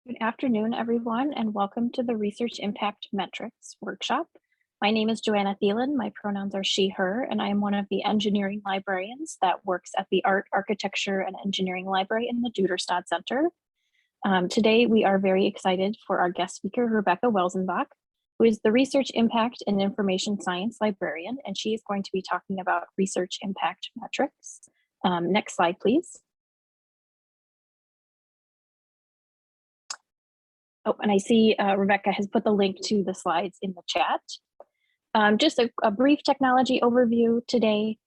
Good afternoon, everyone, and welcome to the Research Impact Metrics workshop. My name is Joanna Thielen. My pronouns are she, her, and I am one of the engineering librarians that works at the Art, Architecture, and Engineering Library in the Duderstadt Center. Today, we are very excited for our guest speaker, Rebecca Welzenbach, who is the Research Impact and Information Science Librarian, and she is going to be talking about research impact metrics. Next slide, please. Oh, and I see Rebecca has put the link to the slides in the chat. Just a brief technology overview today.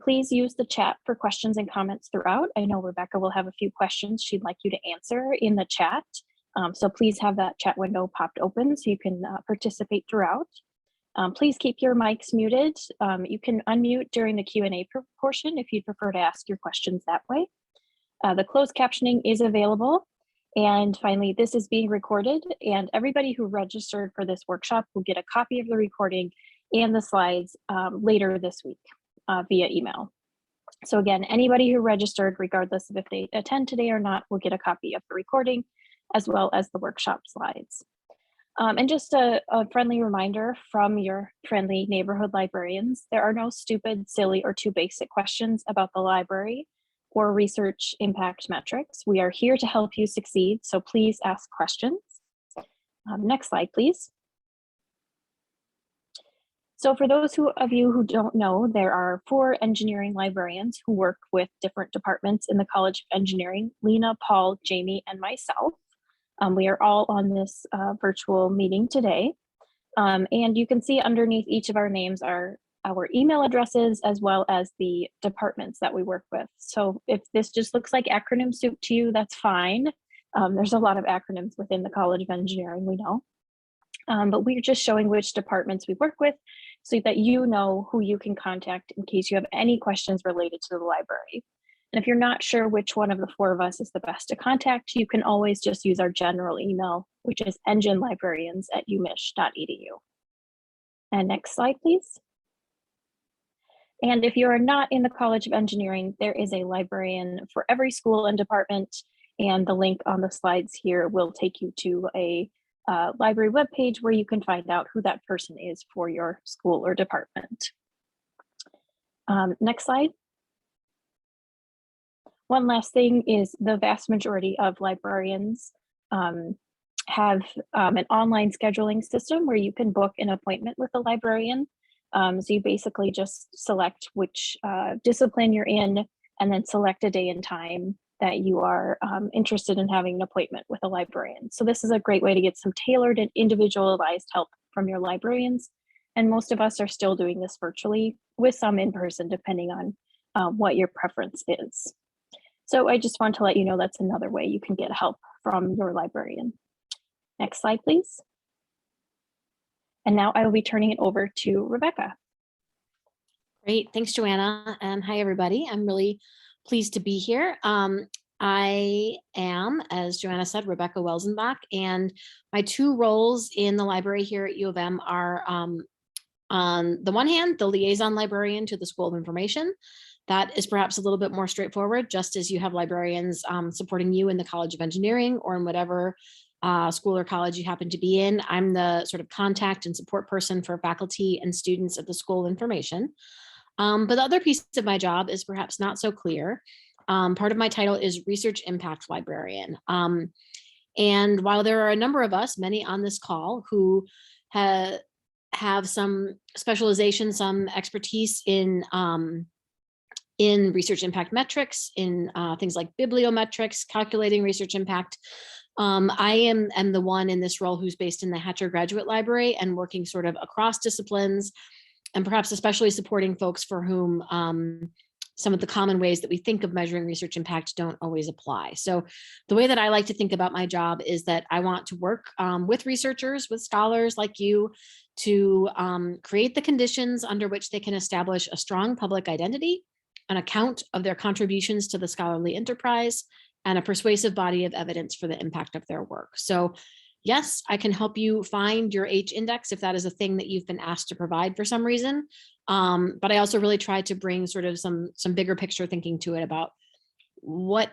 Please use the chat for questions and comments throughout. I know Rebecca will have a few questions she'd like you to answer in the chat. So please have that chat window popped open so you can participate throughout. Please keep your mics muted. You can unmute during the Q&A portion if you'd prefer to ask your questions that way. The closed captioning is available. And finally, this is being recorded, and everybody who registered for this workshop will get a copy of the recording and the slides later this week via email. So again, anybody who registered, regardless of if they attend today or not, will get a copy of the recording as well as the workshop slides. And just a friendly reminder from your friendly neighborhood librarians, there are no stupid, silly, or too basic questions about the library or research impact metrics. We are here to help you succeed, so please ask questions. Next slide, please. So for those of you who don't know, there are 4 engineering librarians who work with different departments in the College of Engineering: Lena, Paul, Jamie, and myself. We are all on this virtual meeting today. And you can see underneath each of our names are our email addresses as well as the departments that we work with. So if this just looks like acronym soup to you, that's fine. There's a lot of acronyms within the College of Engineering, we know. But we're just showing which departments we work with so that you know who you can contact in case you have any questions related to the library. And if you're not sure which one of the 4 of us is the best to contact, you can always just use our general email, which is enginelibrarians@umich.edu. And next slide, please. And if you are not in the College of Engineering, there is a librarian for every school and department, and the link on the slides here will take you to a library webpage where you can find out who that person is for your school or department. Next slide. One last thing is the vast majority of librarians have an online scheduling system where you can book an appointment with a librarian. So you basically just select which discipline you're in and then select a day and time that you are interested in having an appointment with a librarian. So this is a great way to get some tailored and individualized help from your librarians. And most of us are still doing this virtually with some in person, depending on what your preference is. So I just want to let you know that's another way you can get help from your librarian. Next slide, please. And now I will be turning it over to Rebecca. Great, thanks, Joanna, and hi, everybody. I'm really pleased to be here. I am, as Joanna said, Rebecca Welzenbach, and my 2 roles in the library here at U of M are, on the one hand, the liaison librarian to the School of Information. That is perhaps a little bit more straightforward, just as you have librarians supporting you in the College of Engineering or in whatever school or college you happen to be in. I'm the sort of contact and support person for faculty and students at the School of Information. But the other piece of my job is perhaps not so clear. Part of my title is Research Impact Librarian. And while there are a number of us, many on this call, who have some specialization, some expertise in research impact metrics, in things like bibliometrics, calculating research impact, I am the one in this role who's based in the Hatcher Graduate Library and working sort of across disciplines, and perhaps especially supporting folks for whom some of the common ways that we think of measuring research impact don't always apply. So the way that I like to think about my job is that I want to work with researchers, with scholars like you, to create the conditions under which they can establish a strong public identity, an account of their contributions to the scholarly enterprise, and a persuasive body of evidence for the impact of their work. So yes, I can help you find your H index if that is a thing that you've been asked to provide for some reason. But I also really try to bring sort of some bigger picture thinking to it about what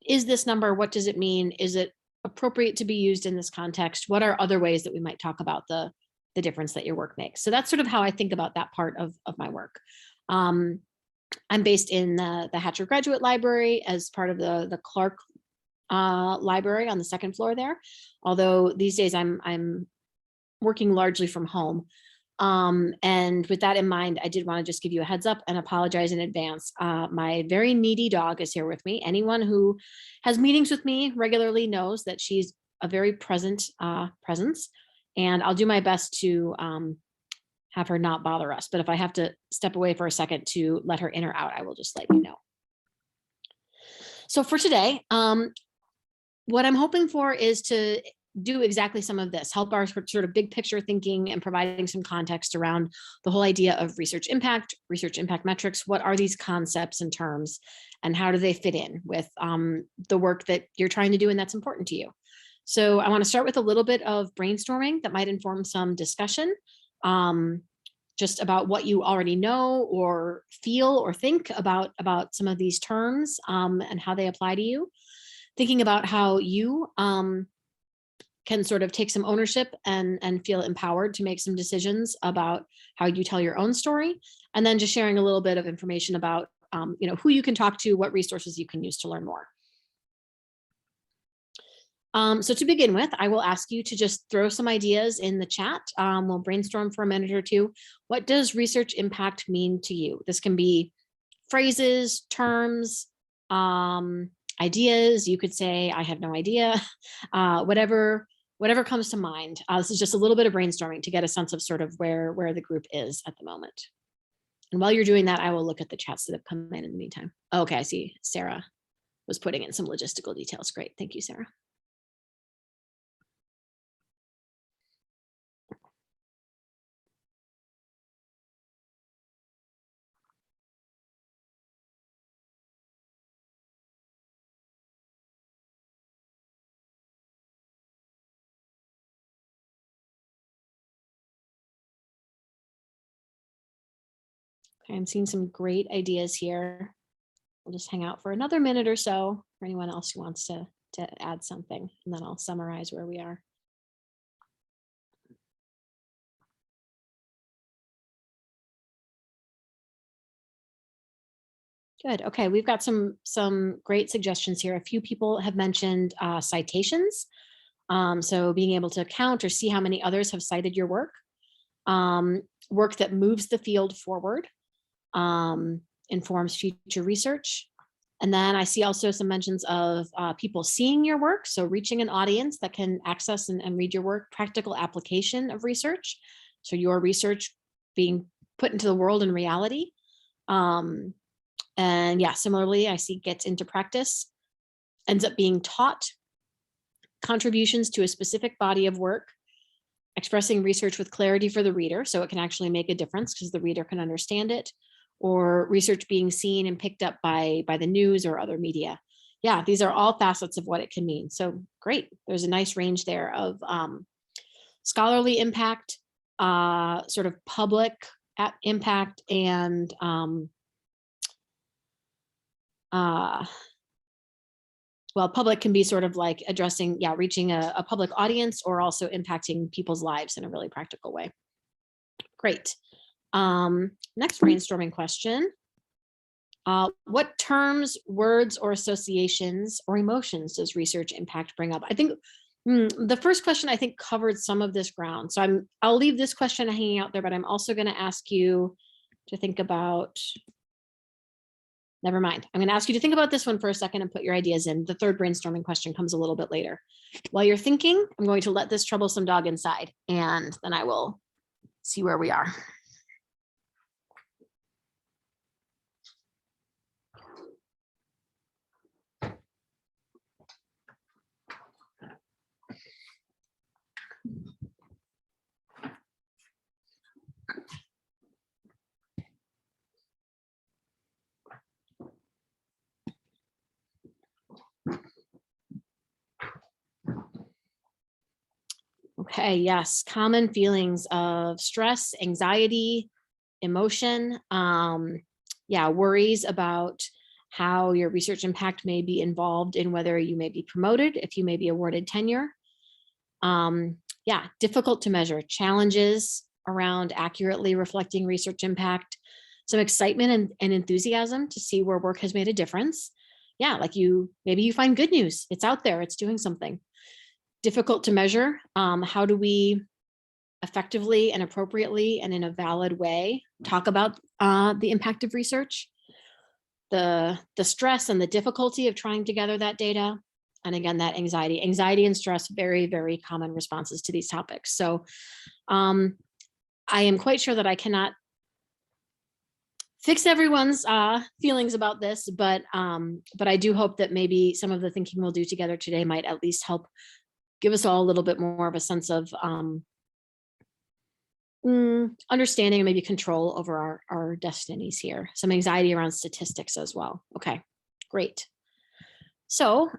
is this number? What does it mean? Is it appropriate to be used in this context? What are other ways that we might talk about the difference that your work makes? So that's sort of how I think about that part of my work. I'm based in the Hatcher Graduate Library as part of the Clark Library on the second floor there. Although these days I'm working largely from home. And with that in mind, I did want to just give you a heads up and apologize in advance. My very needy dog is here with me. Anyone who has meetings with me regularly knows that she's a very present presence, and I'll do my best to have her not bother us. But if I have to step away for a second to let her in or out, I will just let you know. So for today, what I'm hoping for is to do exactly some of this, help our sort of big picture thinking and providing some context around the whole idea of research impact metrics. What are these concepts and terms, and how do they fit in with the work that you're trying to do and that's important to you? So I want to start with a little bit of brainstorming that might inform some discussion, just about what you already know or feel or think about some of these terms and how they apply to you. Thinking about how you can sort of take some ownership and feel empowered to make some decisions about how you tell your own story, and then just sharing a little bit of information about who you can talk to, what resources you can use to learn more. So to begin with, I will ask you to just throw some ideas in the chat. We'll brainstorm for a minute or two. What does research impact mean to you? This can be phrases, terms, ideas. You could say, I have no idea, whatever comes to mind. This is just a little bit of brainstorming to get a sense of sort of where the group is at the moment. And while you're doing that, I will look at the chats that have come in the meantime. Okay, I see Sarah was putting in some logistical details. Great, thank you, Sarah. Okay, I'm seeing some great ideas here. We'll just hang out for another minute or so for anyone else who wants to add something, and then I'll summarize where we are. Good. Okay, we've got some great suggestions here. A few people have mentioned citations. So being able to count or see how many others have cited your work. Work that moves the field forward, informs future research. And then I see also some mentions of people seeing your work. So reaching an audience that can access and read your work, practical application of research. So your research being put into the world in reality. And yeah, similarly, I see gets into practice, ends up being taught, contributions to a specific body of work, expressing research with clarity for the reader, so it can actually make a difference because the reader can understand it, or research being seen and picked up by the news or other media. Yeah, these are all facets of what it can mean. So great, there's a nice range there of scholarly impact, sort of public impact, and well, public can be sort of like addressing, reaching a public audience, or also impacting people's lives in a really practical way. Great. Next brainstorming question. What terms, words, or associations or emotions does research impact bring up? I think the first question I think covered some of this ground. So I'll leave this question hanging out there, but I'm also going to ask you to think about, never mind. I'm going to ask you to think about this one for a second and put your ideas in. The third brainstorming question comes a little bit later. While you're thinking, I'm going to let this troublesome dog inside, and then I will see where we are. Okay, yes, common feelings of stress, anxiety, emotion, worries about how your research impact may be involved in whether you may be promoted, if you may be awarded tenure. Yeah, difficult to measure, challenges around accurately reflecting research impact, some excitement and enthusiasm to see where work has made a difference. Yeah, like maybe you find good news, it's out there, it's doing something. Difficult to measure, how do we effectively and appropriately and in a valid way talk about the impact of research, the stress and the difficulty of trying to gather that data. And again, that anxiety and stress, very, very common responses to these topics. So I am quite sure that I cannot fix everyone's feelings about this, but I do hope that maybe some of the thinking we'll do together today might at least help give us all a little bit more of a sense of understanding and maybe control over our destinies here. Some anxiety around statistics as well. Okay, great. So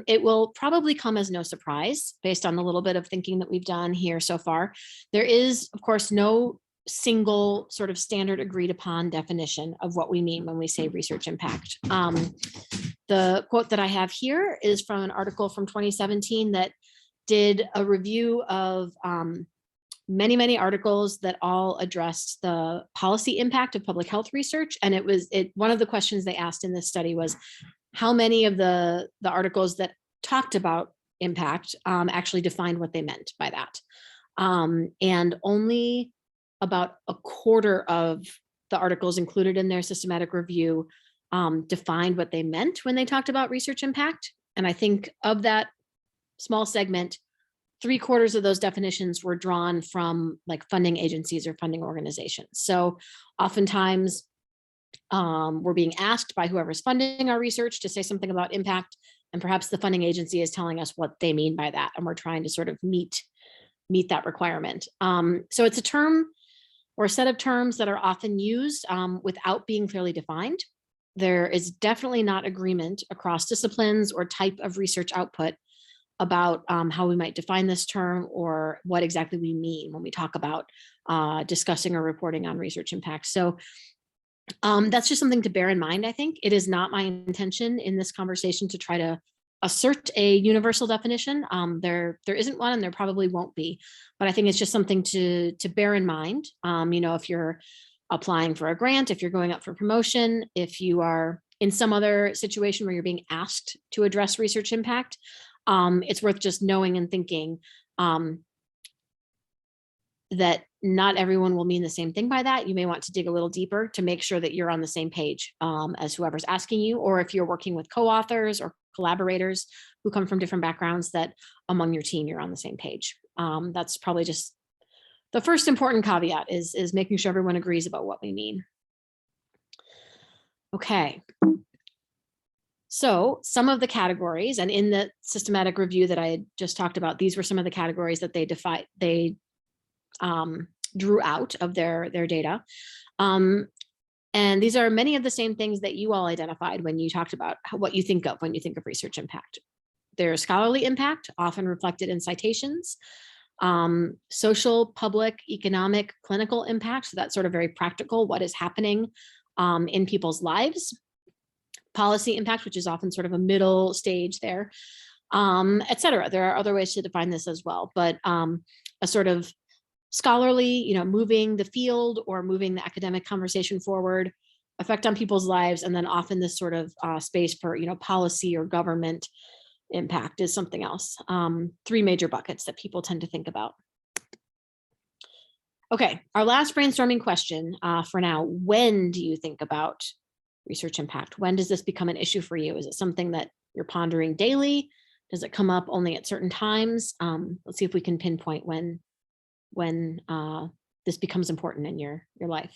it will probably come as no surprise based on the little bit of thinking that we've done here so far. There is, of course, no single sort of standard agreed upon definition of what we mean when we say research impact. The quote that I have here is from an article from 2017 that did a review of many articles that all addressed the policy impact of public health research. And one of the questions they asked in this study was, how many of the articles that talked about impact actually defined what they meant by that? And only about a quarter of the articles included in their systematic review defined what they meant when they talked about research impact. And I think of that small segment, 3/4 of those definitions were drawn from like funding agencies or funding organizations. So oftentimes we're being asked by whoever's funding our research to say something about impact, and perhaps the funding agency is telling us what they mean by that, and we're trying to sort of meet that requirement. So it's a term or a set of terms that are often used without being clearly defined. There is definitely not agreement across disciplines or type of research output about how we might define this term or what exactly we mean when we talk about discussing or reporting on research impact. So that's just something to bear in mind. I think it is not my intention in this conversation to try to assert a universal definition. There isn't one, and there probably won't be, but I think it's just something to bear in mind. If you're applying for a grant, if you're going up for promotion, if you are in some other situation where you're being asked to address research impact, it's worth just knowing and thinking that not everyone will mean the same thing by that. You may want to dig a little deeper to make sure that you're on the same page as whoever's asking you, or if you're working with co-authors or collaborators who come from different backgrounds, that among your team, you're on the same page. That's probably just the first important caveat is making sure everyone agrees about what we mean. Okay. So some of the categories, and in the systematic review that I had just talked about, these were some of the categories that they drew out of their data. And these are many of the same things that you all identified when you talked about what you think of when you think of research impact. There's scholarly impact, often reflected in citations, social, public, economic, clinical impact. So that's sort of very practical, what is happening in people's lives. Policy impact, which is often sort of a middle stage there, et cetera. There are other ways to define this as well, but a sort of scholarly, moving the field or moving the academic conversation forward, effect on people's lives, and then often this sort of space for, policy or government impact is something else. 3 major buckets that people tend to think about. Okay, our last brainstorming question for now: when do you think about research impact? When does this become an issue for you? Is it something that you're pondering daily? Does it come up only at certain times? Let's see if we can pinpoint when this becomes important in your life.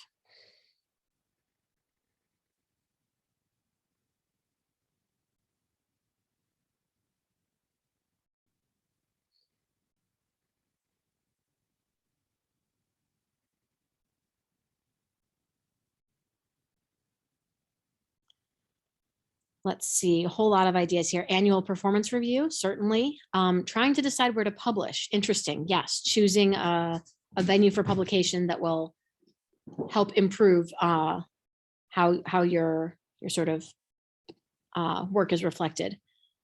Let's see, a whole lot of ideas here. Annual performance review, certainly. Trying to decide where to publish. Interesting. Yes, choosing a venue for publication that will help improve how your sort of work is reflected.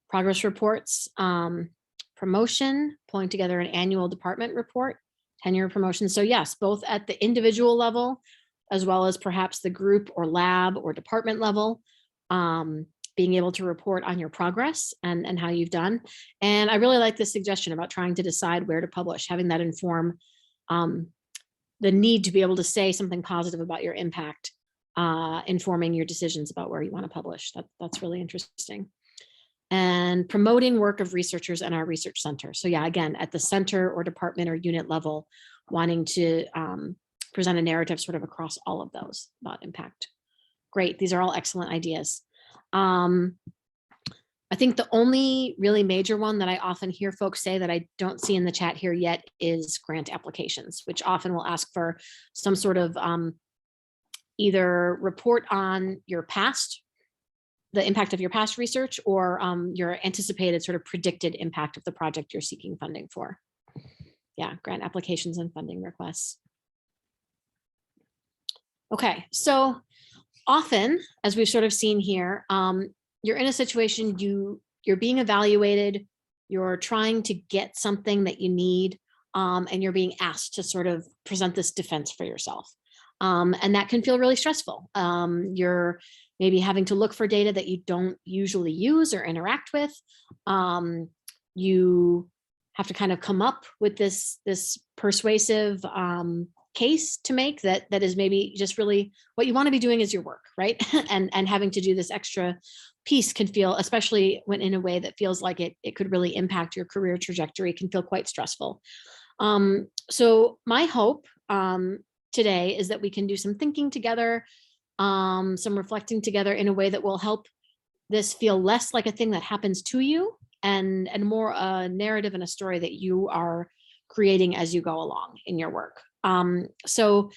Progress reports, promotion, pulling together an annual department report, tenure promotion. So yes, both at the individual level, as well as perhaps the group or lab or department level, being able to report on your progress and how you've done. And I really like this suggestion about trying to decide where to publish, having that inform the need to be able to say something positive about your impact, informing your decisions about where you want to publish. That's really interesting. And promoting work of researchers in our research center. So yeah, again, at the center or department or unit level, wanting to present a narrative sort of across all of those about impact. Great, these are all excellent ideas. I think the only really major one that I often hear folks say that I don't see in the chat here yet is grant applications, which often will ask for some sort of either report on your past, the impact of your past research, or your anticipated sort of predicted impact of the project you're seeking funding for. Yeah, grant applications and funding requests. Okay, so often, as we've sort of seen here, you're in a situation, you're being evaluated, you're trying to get something that you need, and you're being asked to sort of present this defense for yourself. And that can feel really stressful. You're maybe having to look for data that you don't usually use or interact with. You have to kind of come up with this persuasive case to make that is maybe just really what you want to be doing is your work, right? and having to do this extra piece can feel, especially when in a way that feels like it could really impact your career trajectory, can feel quite stressful. So my hope today is that we can do some thinking together, some reflecting together in a way that will help this feel less like a thing that happens to you and more a narrative and a story that you are creating as you go along in your work. So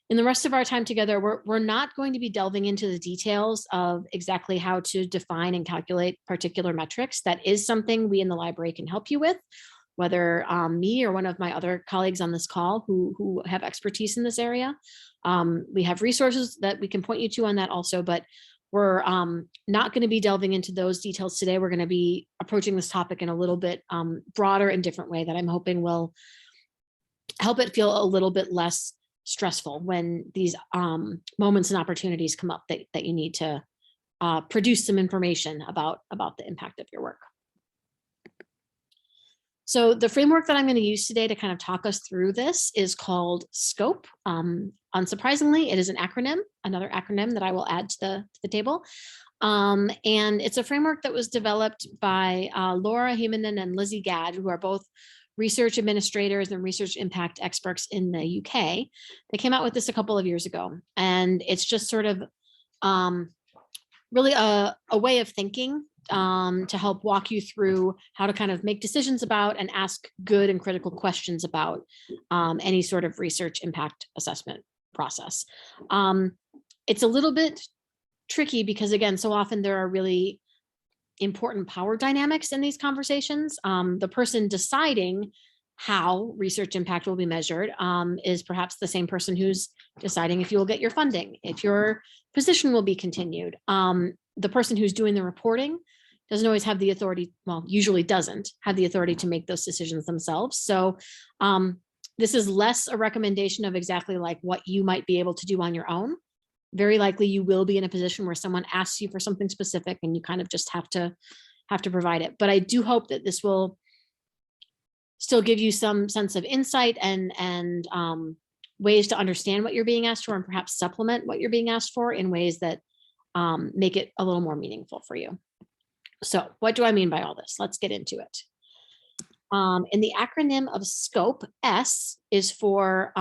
in the rest of our time together, we're not going to be delving into the details of exactly how to define and calculate particular metrics. That is something we in the library can help you with, whether me or one of my other colleagues on this call who have expertise in this area. We have resources that we can point you to on that also, but we're not going to be delving into those details today. We're going to be approaching this topic in a little bit broader and different way that I'm hoping will help it feel a little bit less stressful when these moments and opportunities come up that you need to produce some information about the impact of your work. So the framework that I'm going to use today to kind of talk us through this is called SCOPE. Unsurprisingly, it is an acronym, another acronym that I will add to the table. And it's a framework that was developed by Laura Hemanen and Lizzie Gadd, who are both research administrators and research impact experts in the UK. They came out with this a couple of years ago, and it's just sort of really a way of thinking to help walk you through how to kind of make decisions about and ask good and critical questions about any sort of research impact assessment process. It's a little bit tricky because, again, so often there are really important power dynamics in these conversations. The person deciding how research impact will be measured is perhaps the same person who's deciding if you will get your funding, if your position will be continued. The person who's doing the reporting doesn't always have the authority, well, usually doesn't have the authority to make those decisions themselves. So this is less a recommendation of exactly like what you might be able to do on your own. Very likely you will be in a position where someone asks you for something specific and you kind of just have to provide it. But I do hope that this will still give you some sense of insight and ways to understand what you're being asked for and perhaps supplement what you're being asked for in ways that make it a little more meaningful for you. So what do I mean by all this? Let's get into it. In the acronym of SCOPE, S is for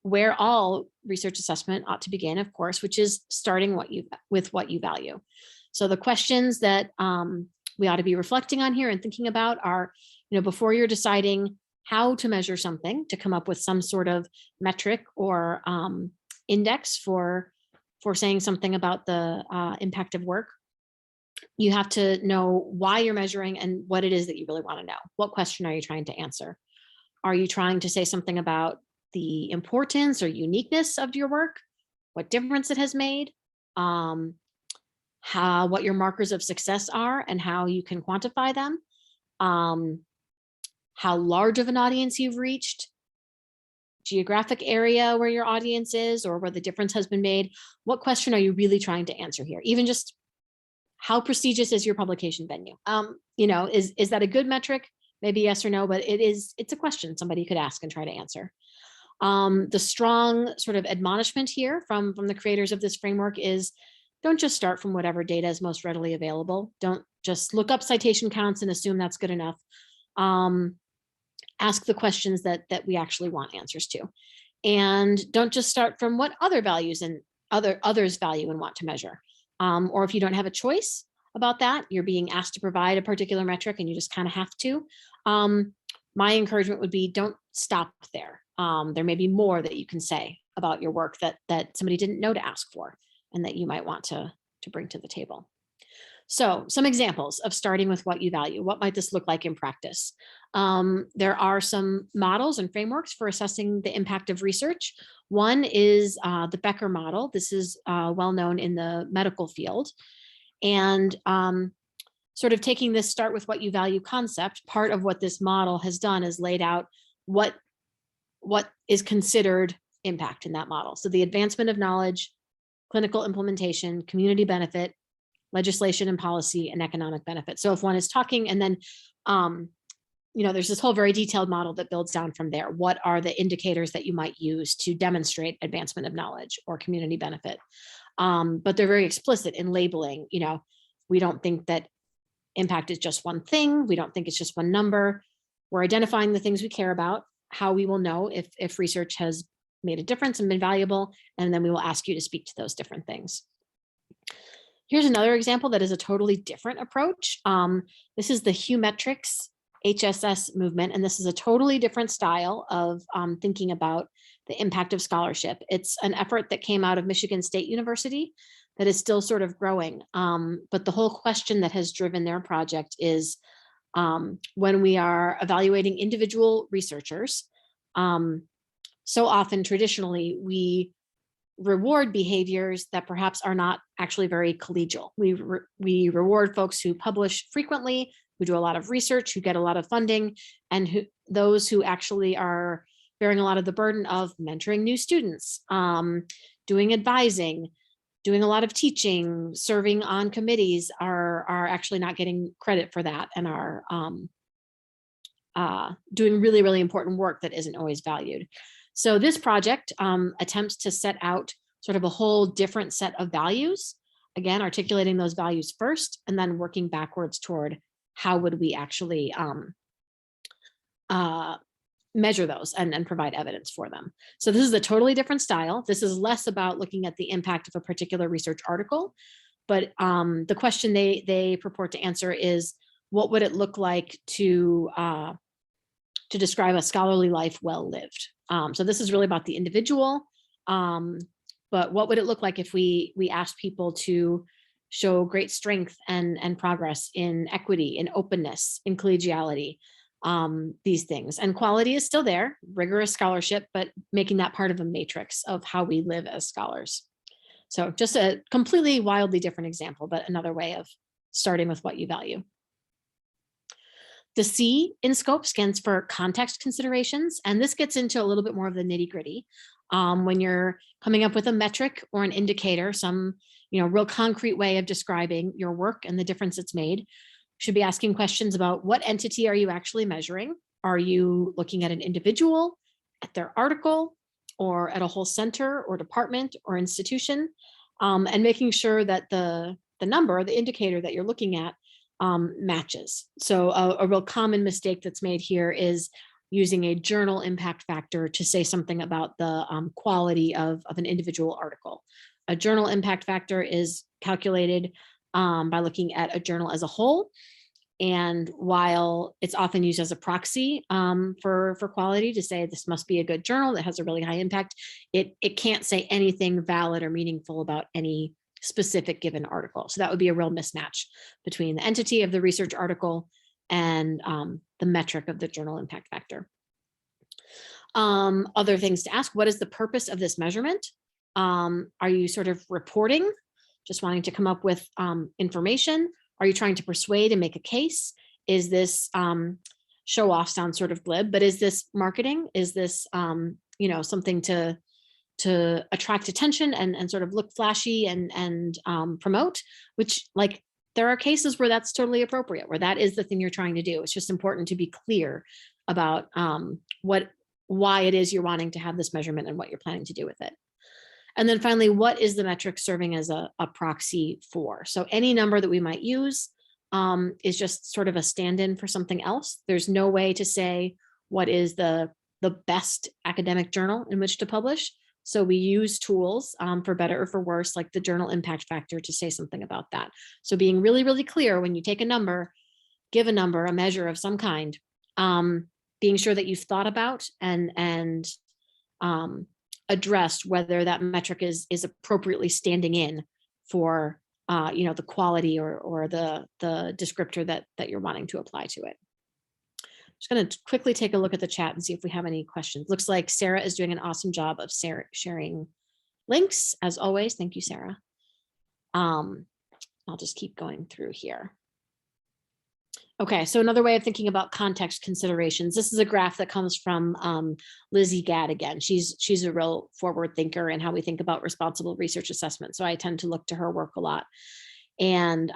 where all research assessment ought to begin, of course, which is starting with what you value. So the questions that we ought to be reflecting on here and thinking about are, before you're deciding how to measure something, to come up with some sort of metric or index for saying something about the impact of work, you have to know why you're measuring and what it is that you really want to know. What question are you trying to answer? Are you trying to say something about the importance or uniqueness of your work, what difference it has made, how what your markers of success are and how you can quantify them, how large of an audience you've reached, geographic area where your audience is or where the difference has been made. What question are you really trying to answer here? Even just how prestigious is your publication venue? Is that a good metric? Maybe yes or no, but it's a question somebody could ask and try to answer. The strong sort of admonishment here from the creators of this framework is don't just start from whatever data is most readily available. Don't just look up citation counts and assume that's good enough. Ask the questions that we actually want answers to. And don't just start from what other values and others value and want to measure. Or if you don't have a choice about that, you're being asked to provide a particular metric and you just kind of have to. My encouragement would be don't stop there. There may be more that you can say about your work that somebody didn't know to ask for and that you might want to bring to the table. So some examples of starting with what you value. What might this look like in practice? There are some models and frameworks for assessing the impact of research. One is the Becker model. This is well known in the medical field. And sort of taking this start with what you value concept, part of what this model has done is laid out what is considered impact in that model. So the advancement of knowledge, clinical implementation, community benefit, legislation and policy, and economic benefit. So if one is talking and then, there's this whole very detailed model that builds down from there. What are the indicators that you might use to demonstrate advancement of knowledge or community benefit? But they're very explicit in labeling, we don't think that impact is just one thing. We don't think it's just one number. We're identifying the things we care about, how we will know if research has made a difference and been valuable, and then we will ask you to speak to those different things. Here's another example that is a totally different approach. This is the Humetrics HSS movement, and this is a totally different style of thinking about the impact of scholarship. It's an effort that came out of Michigan State University that is still sort of growing. But the whole question that has driven their project is when we are evaluating individual researchers, so often traditionally we reward behaviors that perhaps are not actually very collegial. We reward folks who publish frequently, who do a lot of research, who get a lot of funding, and those who actually are bearing a lot of the burden of mentoring new students, doing advising, doing a lot of teaching, serving on committees are actually not getting credit for that and are doing really, really important work that isn't always valued. So this project attempts to set out sort of a whole different set of values, again, articulating those values first, and then working backwards toward how would we actually measure those and provide evidence for them. So this is a totally different style. This is less about looking at the impact of a particular research article, but the question they purport to answer is, what would it look like to describe a scholarly life well lived? So this is really about the individual, but what would it look like if we asked people to show great strength and progress in equity, in openness, in collegiality, these things. And quality is still there, rigorous scholarship, but making that part of a matrix of how we live as scholars. So just a completely wildly different example, but another way of starting with what you value. The C in scope stands for context considerations, and this gets into a little bit more of the nitty gritty. When you're coming up with a metric or an indicator, some real concrete way of describing your work and the difference it's made, you should be asking questions about what entity are you actually measuring? Are you looking at an individual, at their article, or at a whole center or department or institution? And making sure that the number, the indicator that you're looking at matches. So a real common mistake that's made here is using a journal impact factor to say something about the quality of an individual article. A journal impact factor is calculated by looking at a journal as a whole. And while it's often used as a proxy for quality to say this must be a good journal that has a really high impact, it can't say anything valid or meaningful about any specific given article. So that would be a real mismatch between the entity of the research article and the metric of the journal impact factor. Other things to ask: what is the purpose of this measurement? Are you sort of reporting just wanting to come up with information? Are you trying to persuade and make a case? Is this show off sounds sort of glib, but is this marketing? Is this something to attract attention and sort of look flashy and promote? Which, like, there are cases where that's totally appropriate, where that is the thing you're trying to do. It's just important to be clear about why it is you're wanting to have this measurement and what you're planning to do with it. And then finally, what is the metric serving as a proxy for? So any number that we might use is just sort of a stand-in for something else. There's no way to say what is the best academic journal in which to publish. So we use tools for better or for worse, like the journal impact factor, to say something about that. So being really, really clear when you take a number, give a number, a measure of some kind, being sure that you've thought about and addressed whether that metric is appropriately standing in for the quality or the descriptor that you're wanting to apply to it. Just going to quickly take a look at the chat and see if we have any questions. Looks like Sarah is doing an awesome job of sharing links, as always. Thank you, Sarah. I'll just keep going through here. Okay, so another way of thinking about context considerations. This is a graph that comes from Lizzie Gadd again. She's a real forward thinker in how we think about responsible research assessment. So I tend to look to her work a lot. And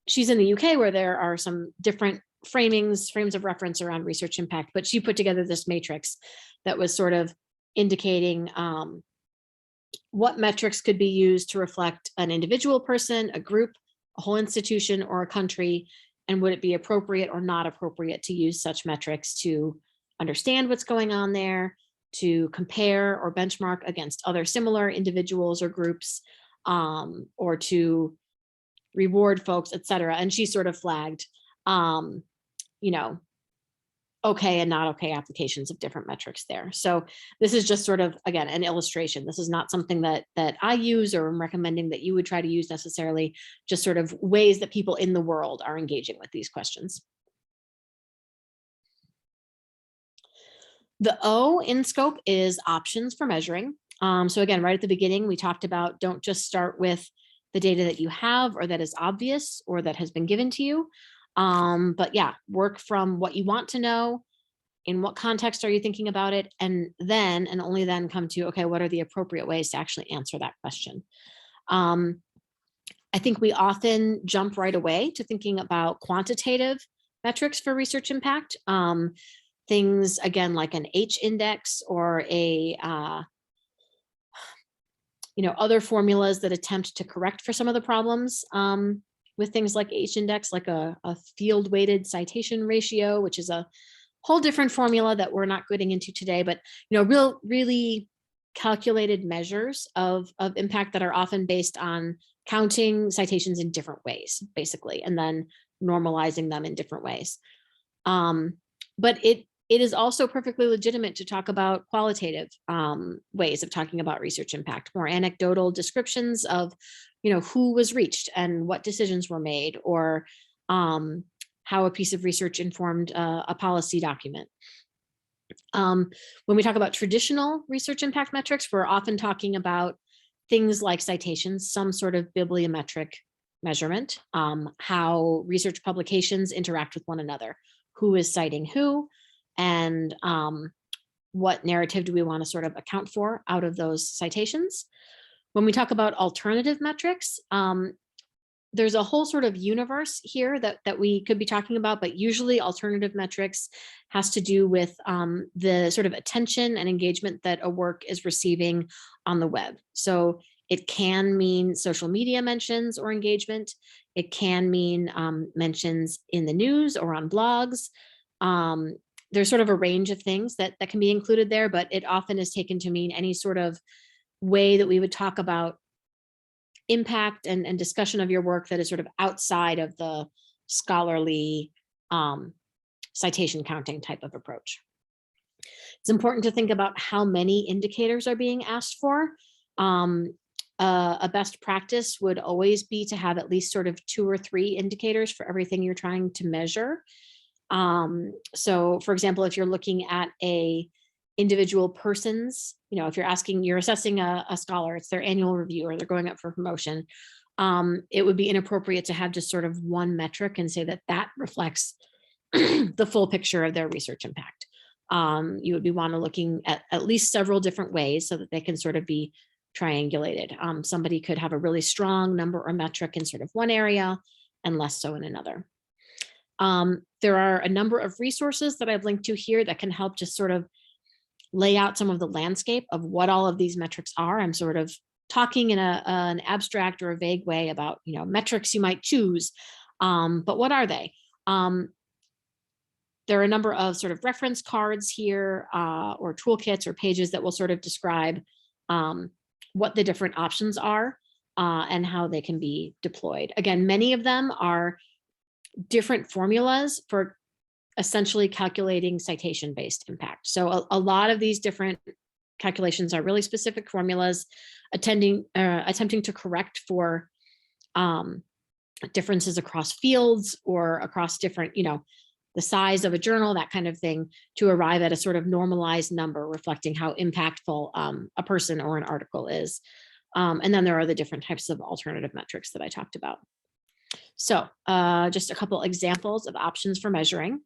she's in the UK, where there are some different frames of reference around research impact, but she put together this matrix that was sort of indicating what metrics could be used to reflect an individual person, a group, a whole institution, or a country, and would it be appropriate or not appropriate to use such metrics to understand what's going on there, to compare or benchmark against other similar individuals or groups, or to reward folks, et cetera. And she sort of flagged okay and not okay applications of different metrics there. So this is just sort of, again, an illustration. This is not something that I use or am recommending that you would try to use necessarily, just sort of ways that people in the world are engaging with these questions. The O in scope is options for measuring. So again, right at the beginning, we talked about don't just start with the data that you have or that is obvious or that has been given to you. But yeah, work from what you want to know, in what context are you thinking about it, and then, and only then, come to, okay, what are the appropriate ways to actually answer that question? I think we often jump right away to thinking about quantitative metrics for research impact. Things, again, like an H index or a, other formulas that attempt to correct for some of the problems with things like H index, like a field weighted citation ratio, which is a whole different formula that we're not getting into today, but really calculated measures of impact that are often based on counting citations in different ways, basically, and then normalizing them in different ways. But it is also perfectly legitimate to talk about qualitative ways of talking about research impact, more anecdotal descriptions of, who was reached and what decisions were made, or how a piece of research informed a policy document. When we talk about traditional research impact metrics, we're often talking about things like citations, some sort of bibliometric measurement, how research publications interact with one another, who is citing who, and what narrative do we want to sort of account for out of those citations. When we talk about alternative metrics, there's a whole sort of universe here that we could be talking about, but usually alternative metrics has to do with the sort of attention and engagement that a work is receiving on the web. So it can mean social media mentions or engagement. It can mean mentions in the news or on blogs. There's sort of a range of things that can be included there, but it often is taken to mean any sort of way that we would talk about impact and discussion of your work that is sort of outside of the scholarly citation counting type of approach. It's important to think about how many indicators are being asked for. A best practice would always be to have at least sort of 2 or 3 indicators for everything you're trying to measure. So for example, if you're looking at a individual persons, if you're assessing a scholar, it's their annual review or they're going up for promotion, it would be inappropriate to have just sort of one metric and say that that reflects the full picture of their research impact. You would be looking at least several different ways so that they can sort of be triangulated. Somebody could have a really strong number or metric in sort of one area and less so in another. There are a number of resources that I've linked to here that can help just sort of lay out some of the landscape of what all of these metrics are. I'm sort of talking in an abstract or a vague way about, metrics you might choose, but what are they? There are a number of sort of reference cards here or toolkits or pages that will sort of describe what the different options are and how they can be deployed. Again, many of them are different formulas for essentially calculating citation-based impact. So a lot of these different calculations are really specific formulas attempting to correct for differences across fields or across different, the size of a journal, that kind of thing, to arrive at a sort of normalized number reflecting how impactful a person or an article is. And then there are the different types of alternative metrics that I talked about. So just a couple examples of options for measuring.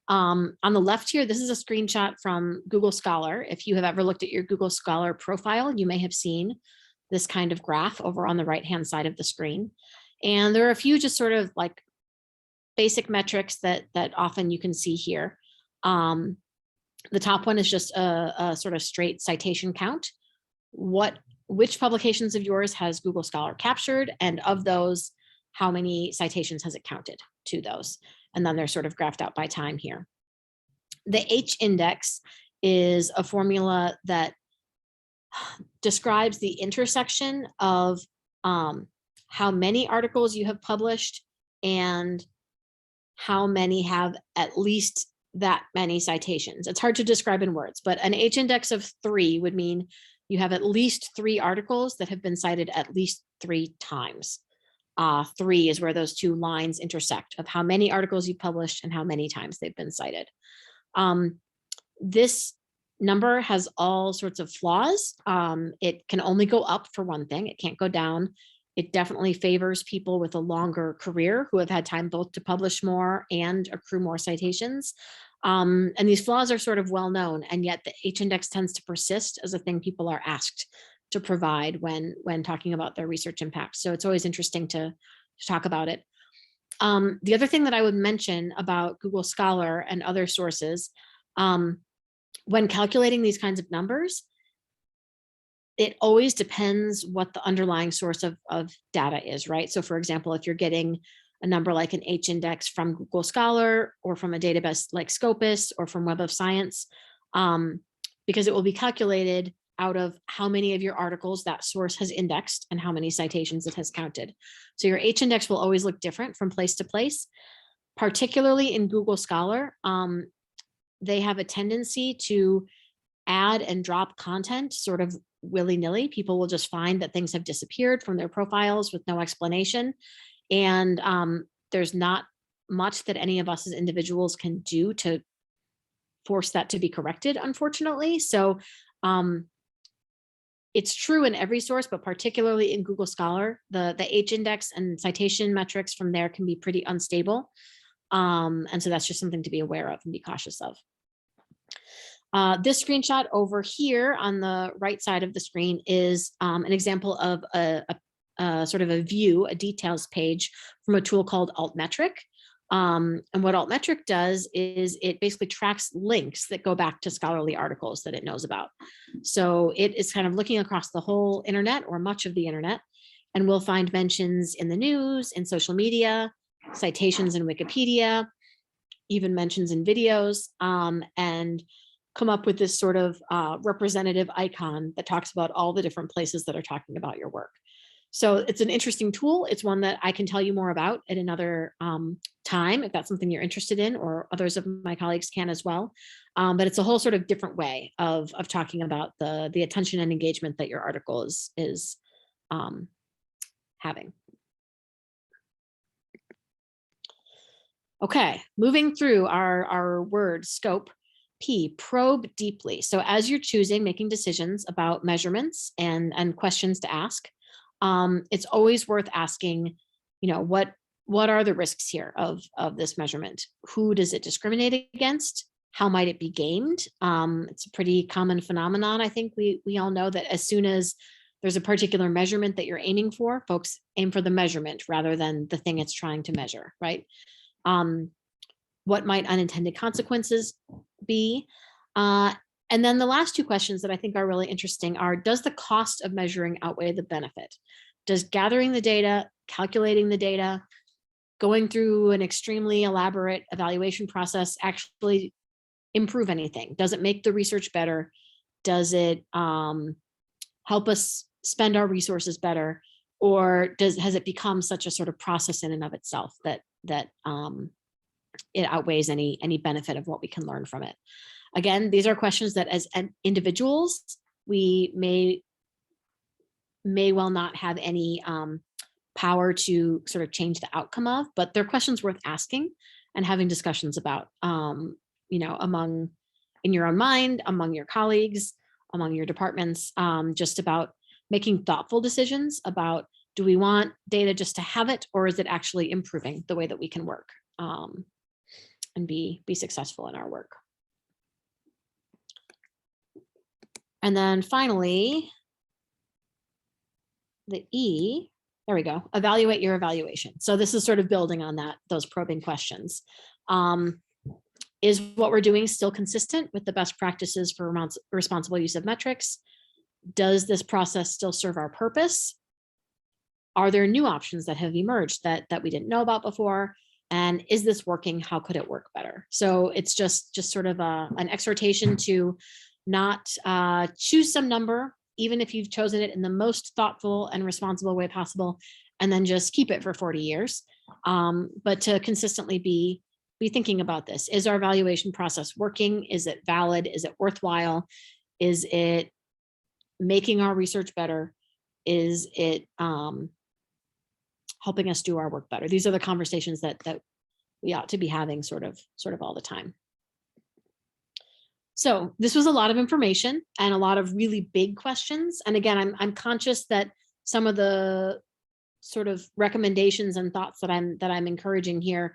On the left here, this is a screenshot from Google Scholar. If you have ever looked at your Google Scholar profile, you may have seen this kind of graph over on the right-hand side of the screen. And there are a few just sort of like basic metrics that often you can see here. The top one is just a sort of straight citation count. Which publications of yours has Google Scholar captured? And of those, how many citations has it counted to those? And then they're sort of graphed out by time here. The H index is a formula that describes the intersection of how many articles you have published and how many have at least that many citations. It's hard to describe in words, but an H index of 3 would mean you have at least 3 articles that have been cited at least 3 times. 3 is where those two lines intersect of how many articles you published and how many times they've been cited. This number has all sorts of flaws. It can only go up for one thing. It can't go down. It definitely favors people with a longer career who have had time both to publish more and accrue more citations. And these flaws are sort of well known, and yet the H index tends to persist as a thing people are asked to provide when talking about their research impact. So it's always interesting to talk about it. The other thing that I would mention about Google Scholar and other sources, when calculating these kinds of numbers, it always depends what the underlying source of data is, right? So for example, if you're getting a number like an H index from Google Scholar or from a database like Scopus or from Web of Science, because it will be calculated out of how many of your articles that source has indexed and how many citations it has counted. So your H index will always look different from place to place, particularly in Google Scholar. They have a tendency to add and drop content sort of willy-nilly. People will just find that things have disappeared from their profiles with no explanation. And there's not much that any of us as individuals can do to force that to be corrected, unfortunately. So it's true in every source, but particularly in Google Scholar, the H index and citation metrics from there can be pretty unstable. And so that's just something to be aware of and be cautious of. This screenshot over here on the right side of the screen is an example of a sort of a view, a details page from a tool called Altmetric. And what Altmetric does is it basically tracks links that go back to scholarly articles that it knows about. So it is kind of looking across the whole internet or much of the internet, and we'll find mentions in the news, in social media, citations in Wikipedia, even mentions in videos, and come up with this sort of representative icon that talks about all the different places that are talking about your work. So it's an interesting tool. It's one that I can tell you more about at another time, if that's something you're interested in, or others of my colleagues can as well. But it's a whole sort of different way of talking about the attention and engagement that your article is having. Okay, moving through our word scope. P, probe deeply. So as you're choosing, making decisions about measurements and questions to ask, it's always worth asking, what are the risks here of this measurement? Who does it discriminate against? How might it be gamed? It's a pretty common phenomenon. I think we all know that as soon as there's a particular measurement that you're aiming for, folks aim for the measurement rather than the thing it's trying to measure, right? What might unintended consequences be? And then the last two questions that I think are really interesting are, does the cost of measuring outweigh the benefit? Does gathering the data, calculating the data, going through an extremely elaborate evaluation process actually improve anything? Does it make the research better? Does it help us spend our resources better? Or has it become such a sort of process in and of itself that it outweighs any benefit of what we can learn from it? Again, these are questions that as individuals, we may well not have any power to sort of change the outcome of, but they're questions worth asking and having discussions about, among, in your own mind, among your colleagues, among your departments, just about making thoughtful decisions about, do we want data just to have it, or is it actually improving the way that we can work and be successful in our work? And then finally, the E, there we go, evaluate your evaluation. So this is sort of building on those probing questions. Is what we're doing still consistent with the best practices for responsible use of metrics? Does this process still serve our purpose? Are there new options that have emerged that we didn't know about before? And is this working? How could it work better? So it's just sort of an exhortation to not choose some number, even if you've chosen it in the most thoughtful and responsible way possible, and then just keep it for 40 years, but to consistently be thinking about this. Is our evaluation process working? Is it valid? Is it worthwhile? Is it making our research better? Is it helping us do our work better? These are the conversations that we ought to be having sort of all the time. So this was a lot of information and a lot of really big questions. And again, I'm conscious that some of the sort of recommendations and thoughts that I'm encouraging here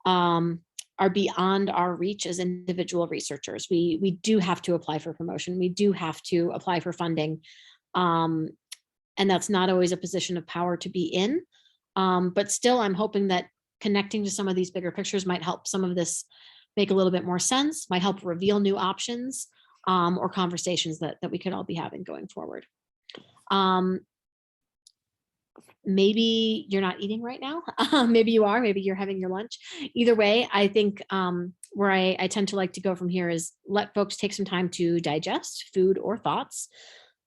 are beyond our reach as individual researchers. We do have to apply for promotion. We do have to apply for funding. And that's not always a position of power to be in. But still, I'm hoping that connecting to some of these bigger pictures might help some of this make a little bit more sense, might help reveal new options or conversations that we could all be having going forward. Maybe you're not eating right now. Maybe you are, maybe you're having your lunch. Either way, I think where I tend to like to go from here is let folks take some time to digest food or thoughts.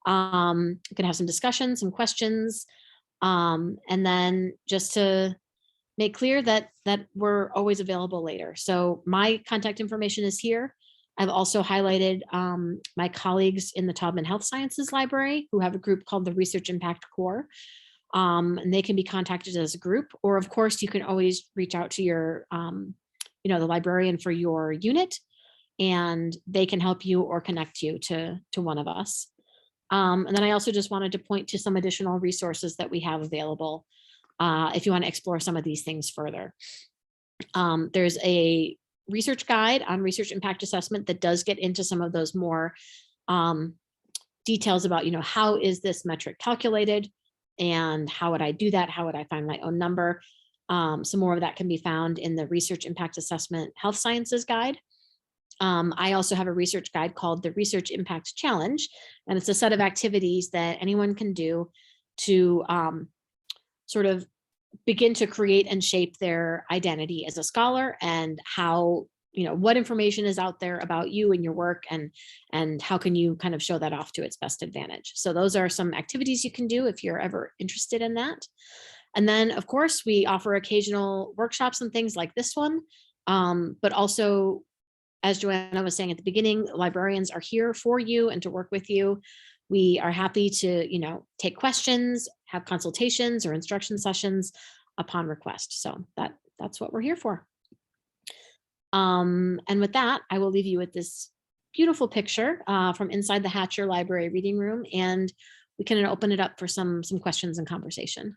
You can have some discussions, some questions, and then just to make clear that we're always available later. So my contact information is here. I've also highlighted my colleagues in the Taubman Health Sciences Library who have a group called the Research Impact Core. And they can be contacted as a group, or of course you can always reach out to your, the librarian for your unit, and they can help you or connect you to one of us. And then I also just wanted to point to some additional resources that we have available if you want to explore some of these things further. There's a research guide on research impact assessment that does get into some of those more details about, how is this metric calculated and how would I do that? How would I find my own number? Some more of that can be found in the Research Impact Assessment Health Sciences Guide. I also have a research guide called the Research Impact Challenge, and it's a set of activities that anyone can do to sort of begin to create and shape their identity as a scholar, and how, what information is out there about you and your work, and how can you kind of show that off to its best advantage. So those are some activities you can do if you're ever interested in that. And then of course we offer occasional workshops and things like this one, but also, as Joanna was saying at the beginning, librarians are here for you and to work with you. We are happy to, take questions, have consultations or instruction sessions upon request. So that's what we're here for. And with that, I will leave you with this beautiful picture from inside the Hatcher Library Reading Room, and we can open it up for some questions and conversation.